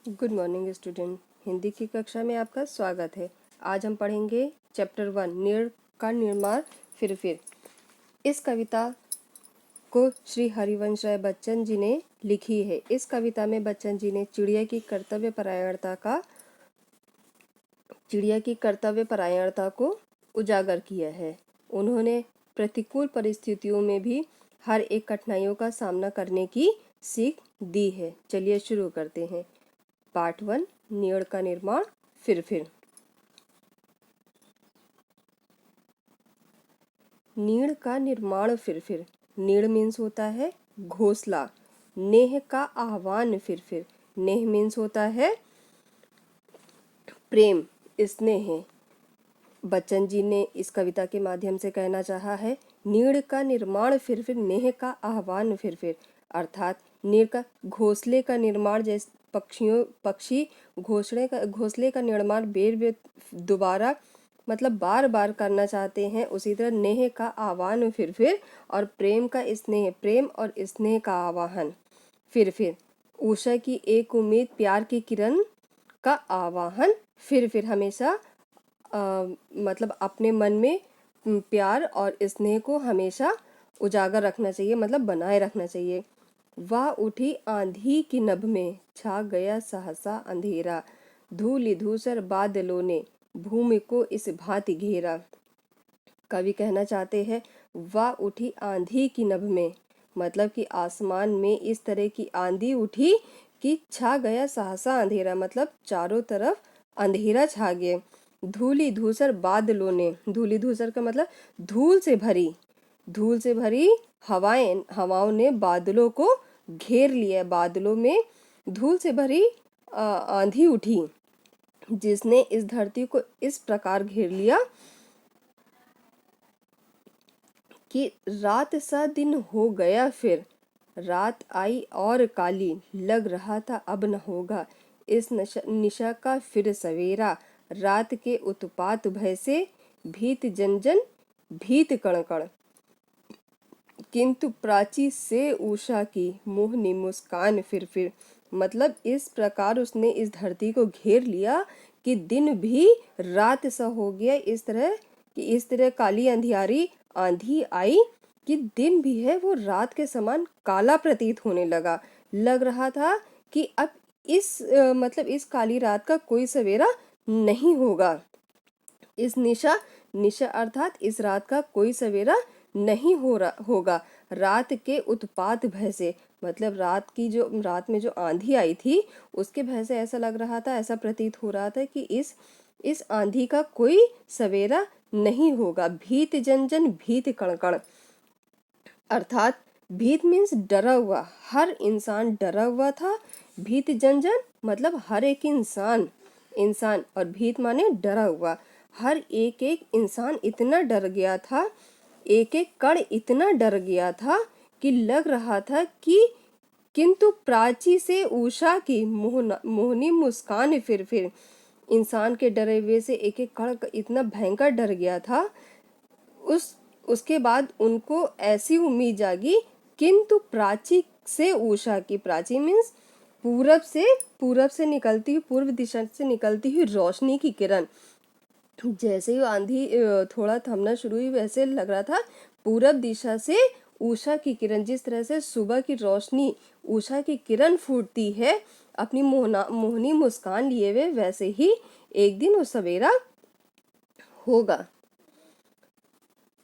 Good morning student. Hindi की कक्षा में आपका स्वागत है। आज हम पढ़ेंगे चैप्टर 1 नीड़ का निर्माण फिर। इस कविता को श्री हरिवंश राय बच्चन जी ने लिखी है। इस कविता में बच्चन जी ने चिड़िया की कर्तव्य परायणता को उजागर किया है। उन्होंने प्रतिकूल परिस्थितियों में भी हर एक कठिनाइयों का सामना करने की सीख दी है। चलिए शुरू करते हैं। पार्ट 1 नीड़ का निर्माण फिर। नीड़ का निर्माण फिर। नीड़ मीन्स होता है घोंसला। नेह का आह्वान फिर। नेह मीन्स होता है प्रेम, स्नेह। बच्चन जी ने इस कविता के माध्यम से कहना चाहा है नीड़ का निर्माण फिर, नेह का आह्वान फिर। अर्थात नीड़ का घोंसले का निर्माण, जैसे पक्षी घोंसले का निर्माण बेर दोबारा मतलब बार बार करना चाहते हैं, उसी तरह नेह का आह्वान फिर और प्रेम और स्नेह का आवाहन फिर। उषा की एक उम्मीद, प्यार की किरण का आवाहन फिर। हमेशा मतलब अपने मन में प्यार और स्नेह को हमेशा उजागर रखना चाहिए, मतलब बनाए रखना चाहिए। वह उठी आंधी की नभ में, छा गया सहसा अंधेरा, धूलि धूसर बादलों ने भूमि को इस भांति घेरा। कवि कहना चाहते हैं वह उठी आंधी की नभ में, मतलब कि आसमान में इस तरह की आंधी उठी कि छा गया सहसा अंधेरा, मतलब चारों तरफ अंधेरा छा गया। धूलि धूसर बादलों ने, धूलि धूसर का मतलब धूल से भरी हवाओं ने बादलों को घेर लिया। बादलों में धूल से भरी आंधी उठी जिसने इस धरती को इस प्रकार घेर लिया कि रात सा दिन हो गया फिर। रात आई और काली, लग रहा था अब न होगा इस निशा का फिर सवेरा। रात के उत्पात भय से भीत जन भीत कण कण, किंतु प्राची से उषा की मोहनी मुस्कान फिर। मतलब इस प्रकार उसने इस धरती को घेर लिया कि दिन भी रात सा हो गया। इस तरह काली अंधियारी आंधी आई कि दिन भी है वो रात के समान काला प्रतीत होने लगा। लग रहा था कि अब मतलब इस काली रात का कोई सवेरा नहीं होगा। इस निशा अर्थात इस रात का कोई सवेरा नहीं होगा। रात के उत्पात भय से, मतलब रात में जो आंधी आई थी उसके भय से ऐसा लग रहा था, ऐसा प्रतीत हो रहा था कि इस आंधी का कोई सवेरा नहीं होगा। भीत जन भीत कण कण, अर्थात भीत मीन्स डरा हुआ, हर इंसान डरा हुआ था। भीत जन मतलब हर एक इंसान और भीत माने डरा हुआ। हर एक इंसान इतना डर गया था, एक एक कण इतना डर गया था कि लग रहा था कि किंतु प्राची से उषा की मोहनी मुस्कान फिर। इंसान के डरे हुए से एक एक कण इतना भयंकर डर गया था। उसके बाद उनको ऐसी उम्मीद जागी, किंतु प्राची से उषा की, प्राची मीन्स पूरब से निकलती हुई, पूर्व दिशा से निकलती हुई रोशनी की किरण। जैसे ही आंधी थोड़ा थमना शुरू हुई वैसे लग रहा था पूरब दिशा से उषा की किरण, जिस तरह से सुबह की रोशनी उषा की किरण फूटती है अपनी मोहनी मुस्कान लिए हुए, वैसे ही एक दिन वो सवेरा होगा।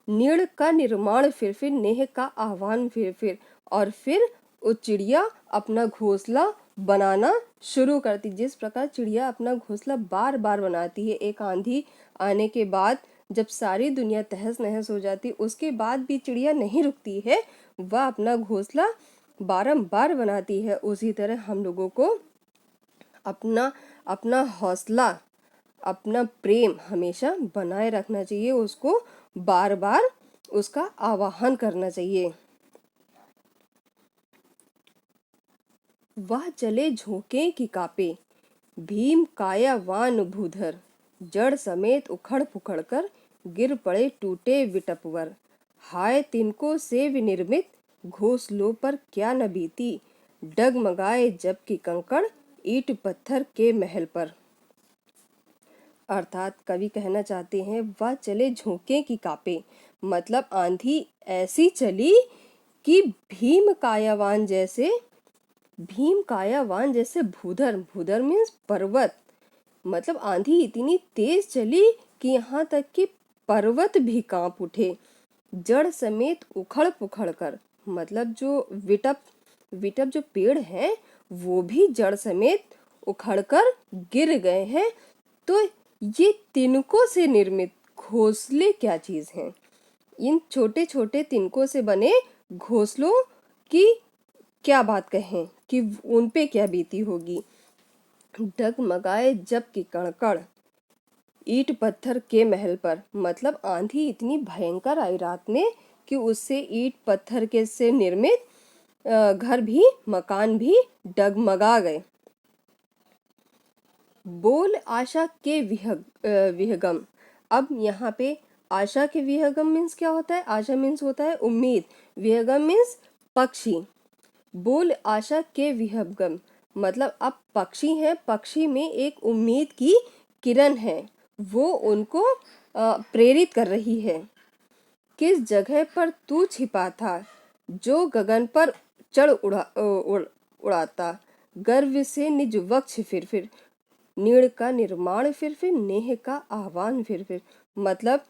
नीड़ का निर्माण फिर, नेह का आह्वान फिर और फिर वो चिड़िया अपना घोंसला बनाना शुरू करती। जिस प्रकार चिड़िया अपना घोंसला बार बार बनाती है, एक आंधी आने के बाद जब सारी दुनिया तहस नहस हो जाती, उसके बाद भी चिड़िया नहीं रुकती है, वह अपना घोंसला बारंबार बनाती है। उसी तरह हम लोगों को अपना हौसला, अपना प्रेम हमेशा बनाए रखना चाहिए, उसको बार बार उसका आवाहन करना चाहिए। वह चले झोंके की कापे, भीम कायावान भूधर, जड़ समेत उखड़ पुखड़ कर गिर पड़े टूटे विटपवर। हाय तिनको से विनिर्मित घोंसलों पर क्या न बीती, डगमगाए जबकि कंकड़ ईंट पत्थर के महल पर। अर्थात कवि कहना चाहते हैं वह चले झोंके की कापे, मतलब आंधी ऐसी चली कि भीम कायावान जैसे भूधर, भूधर मीन्स पर्वत, मतलब आंधी इतनी तेज चली कि यहाँ तक कि पर्वत भी कांप उठे, जड़ समेत उखड़ पुखड़ कर, मतलब जो विटप विटप जो पेड़ हैं वो भी जड़ समेत उखड़कर गिर गए हैं। तो ये तिनकों से निर्मित घोंसले क्या चीज हैं? इन छोटे छोटे तिनकों से बने घोंसलों की क्या बात कहें कि उन पे क्या बीती होगी। डगमगाए जब की कणकण ईंट पत्थर के महल पर, मतलब आंधी इतनी भयंकर आई रात में कि उससे ईंट पत्थर के से निर्मित घर भी, मकान भी डगमगा गए। बोल आशा के विहगम। अब यहाँ पे आशा के विहगम मीन्स क्या होता है? आशा मीन्स होता है उम्मीद, विहगम मीन्स पक्षी। बोल आशा के विहगम, मतलब अब पक्षी हैं, पक्षी में एक उम्मीद की किरण है, वो उनको प्रेरित कर रही है। किस जगह पर तू छिपा था जो गगन पर चढ़ उड़ाता, गर्व से निज वक्ष फिर नीड़ का निर्माण फिर नेह का आह्वान फिर। मतलब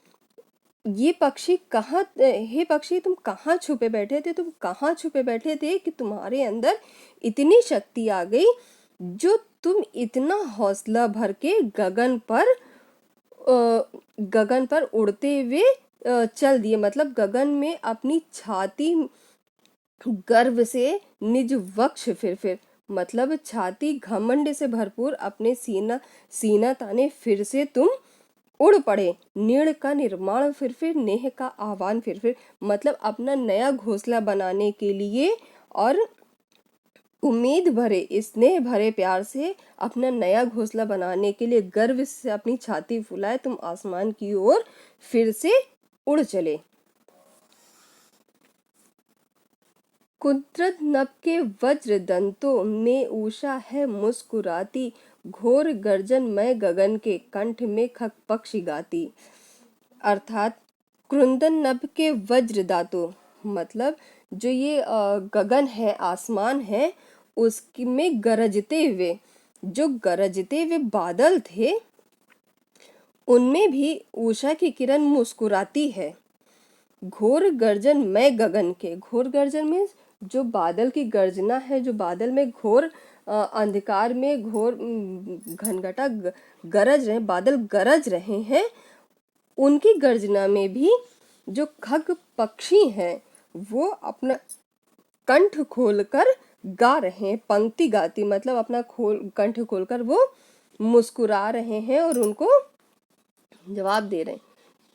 ये पक्षी कहाँ, हे पक्षी तुम कहाँ छुपे बैठे थे, तुम कहाँ छुपे बैठे थे कि तुम्हारे अंदर इतनी शक्ति आ गई जो तुम इतना हौसला भर के गगन पर उड़ते हुए चल दिए, मतलब गगन में अपनी छाती गर्व से निज वक्ष फिर, मतलब छाती घमंड से भरपूर अपने सीना ताने फिर से तुम उड़ पड़े। नीड़ का निर्माण फिर नेह का आह्वान फिर, मतलब अपना नया घोंसला बनाने के लिए और उम्मीद भरे, स्नेह भरे प्यार से अपना नया घोंसला बनाने के लिए गर्व से अपनी छाती फुलाए तुम आसमान की ओर फिर से उड़ चले। कुदरत नभ के वज्र दंतों में उषा है मुस्कुराती, घोर गर्जन में गगन के कंठ में खग पक्षी गाती। अर्थात क्रुंदन नभ के वज्र दांतों, मतलब जो ये गगन है, आसमान है, उसकी में गरजते हुए, जो गरजते हुए बादल थे उनमें भी उषा की किरण मुस्कुराती है। घोर गर्जन में गगन के, घोर गर्जन में जो बादल की गर्जना है, जो बादल में घोर अंधकार में घोर घनघटा गरज रहे, बादल गरज रहे हैं, उनकी गर्जना में भी जो खग पक्षी हैं वो अपना कंठ खोलकर गा रहे हैं, पंक्ति गाती, मतलब अपना कंठ खोलकर वो मुस्कुरा रहे हैं और उनको जवाब दे रहे हैं।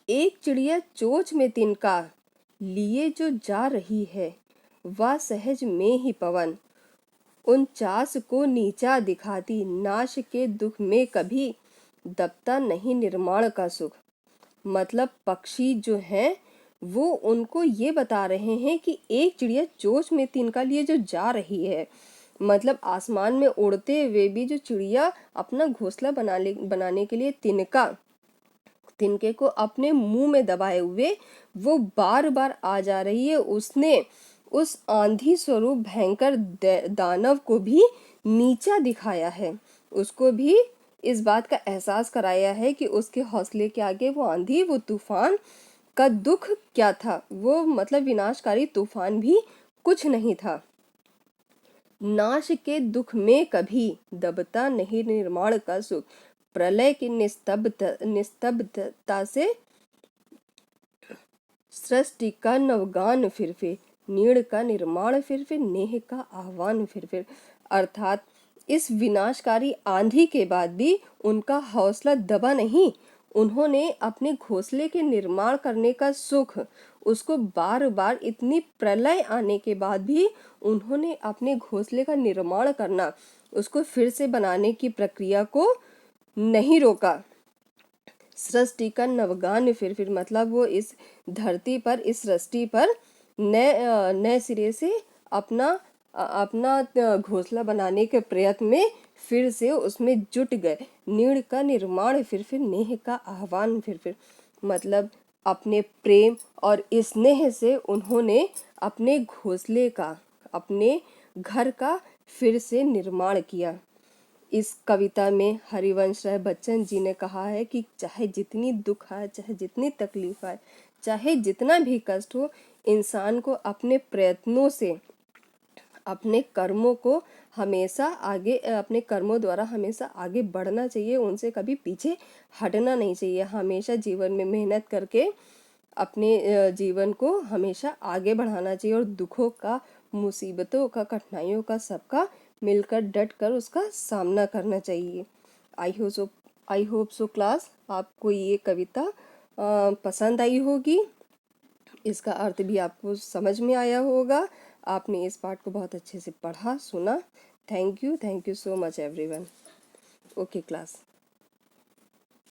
एक चिड़िया चोंच में तिनका लिए जो जा रही है, वह सहज में ही पवन 49 को नीचा दिखाती, नाश के दुख में कभी दबता नहीं निर्माण का सुख। मतलब पक्षी जो हैं वो उनको ये बता रहे हैं कि एक चिड़िया चोंच में तिनका लिए जो जा रही है, मतलब आसमान में उड़ते हुए भी जो चिड़िया अपना घोंसला बनाने के लिए तिनके को अपने मुंह में दबाए हुए वो बार बार आ जा रही है, उसने उस आंधी स्वरूप भयंकर दानव को भी नीचा दिखाया है, उसको भी इस बात का एहसास कराया है कि उसके हौसले के आगे वो आंधी, वो तूफान का दुख क्या था, वो मतलब विनाशकारी तूफान भी कुछ नहीं था। नाश के दुख में कभी दबता नहीं निर्माण का सुख, प्रलय की निस्तब्धता से सृष्टि का नवगान फिर नीड़ का निर्माण फिर नेह का आह्वान फिर। अर्थात इस विनाशकारी आंधी के बाद भी उनका हौसला दबा नहीं, उन्होंने अपने घोंसले के निर्माण करने का सुख, उसको बार बार इतनी प्रलय आने के बाद भी उन्होंने अपने घोंसले का निर्माण करना, उसको फिर से बनाने की प्रक्रिया को नहीं रोका। सृष्टि का नवगान फिर मतलब वो इस धरती पर, इस सृष्टि पर नए सिरे से अपना घोंसला बनाने के प्रयत्न में फिर से उसमें जुट गए। नीड़ का निर्माण फिर नेह का आह्वान फिर मतलब अपने प्रेम और स्नेह से उन्होंने अपने घोंसले का, अपने घर का फिर से निर्माण किया। इस कविता में हरिवंश राय बच्चन जी ने कहा है कि चाहे जितनी दुख आए, चाहे जितनी तकलीफ आए, चाहे जितना भी कष्ट हो, इंसान को अपने प्रयत्नों से, अपने कर्मों को हमेशा आगे, अपने कर्मों द्वारा हमेशा आगे बढ़ना चाहिए, उनसे कभी पीछे हटना नहीं चाहिए। हमेशा जीवन में मेहनत करके अपने जीवन को हमेशा आगे बढ़ाना चाहिए और दुखों का, मुसीबतों का, कठिनाइयों का सबका मिलकर डट कर उसका सामना करना चाहिए। आई होप सो क्लास आपको ये कविता पसंद आई होगी, इसका अर्थ भी आपको समझ में आया होगा। आपने इस पाठ को बहुत अच्छे से पढ़ा, सुना। Thank you so much everyone. Okay class.